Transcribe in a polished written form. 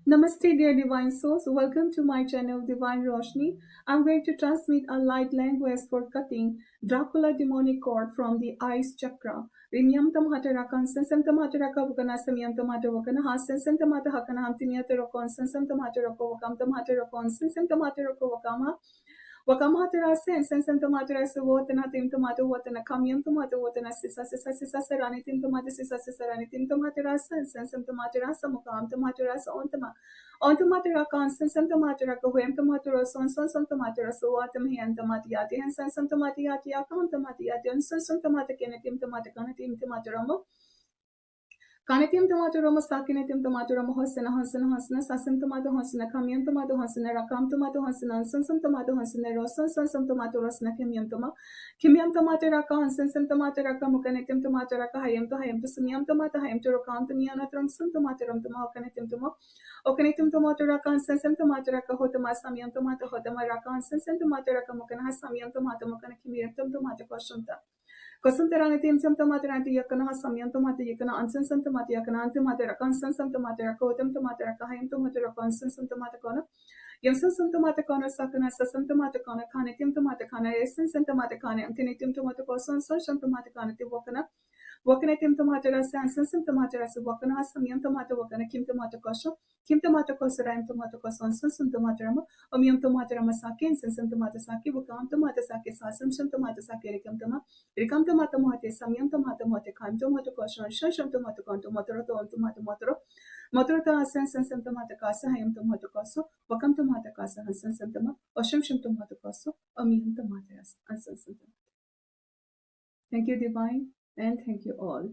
Namaste, dear divine souls. Welcome to my channel, Divine Roshni. I'm going to transmit a light language for cutting Dracula demonic cord from the eyes chakra. Rimyam tamhata rakan sensam tamhata raka vakana samyam tamhata vakana ha sensam tamhata hakana ham timyata rokon sensam tamhata roko vakam tamhata rokon sensam tamhata roko vakama. Wakamhatara sen sensam tomatara suvotana tim tomato watana kamyam tomato watana sisa saranitim tomato sisa ranitim tomatara sen sensam tomatara samukam tomatara on tomatara kan sensam tomatara kahuem tomatara son tomatara suvatam hiyan tomatiyati hen sensam tomatiyati akam tomatiyati on sensam tomata kenetim tomata kanatim tomatara Kanatim tomato roma sakinatim tomato roma hosina sasam tomato hosina kamiam tomato hosina rakam tomato hosina sansam tomato hosina rosan sansam tomato rosina kimiam tomato raka sansam tomato raka mukanatim tomato raka hayam to simiam tomato hayam to rakam to miana tram tomato ram toma okanatim tomato raka sansam tomato raka hotama samiam tomato hotama raka sansam tomato raka mukana samiam tomato mukana kimiam tomato koshunta Kosantarana tim sam tomatarante yakana hasamyan tomata yakana ansan sam tomata yakana antomata kansan sam tomata kotam tomata kahayam tomata kansan sam tomata kona yamsan sam tomata kona sakana sasam tomata kona kana tim tomata kana esan sam tomata kana antinitim tomata kosan sam tomata kana tim wakana tim tomato rasa ansan sam tomato rasa wakana hasam yam tomato wakana kim tomato kosa ram tomato kosa ansan sam tomato rama yam tomato rama sake ansan sam tomato sake wakam tomato sake sasam sam tomato sake rikam tomato mohate samyam tomato mohate kam tomato kosa sham tomato kon tomato ro tomato motor ta asan san sam tomato kasa hayam tomato kosa wakam tomato kasa ansan sam tomato sham tomato kosa yam tomato ansan sam. Thank you, Divine, and thank you all.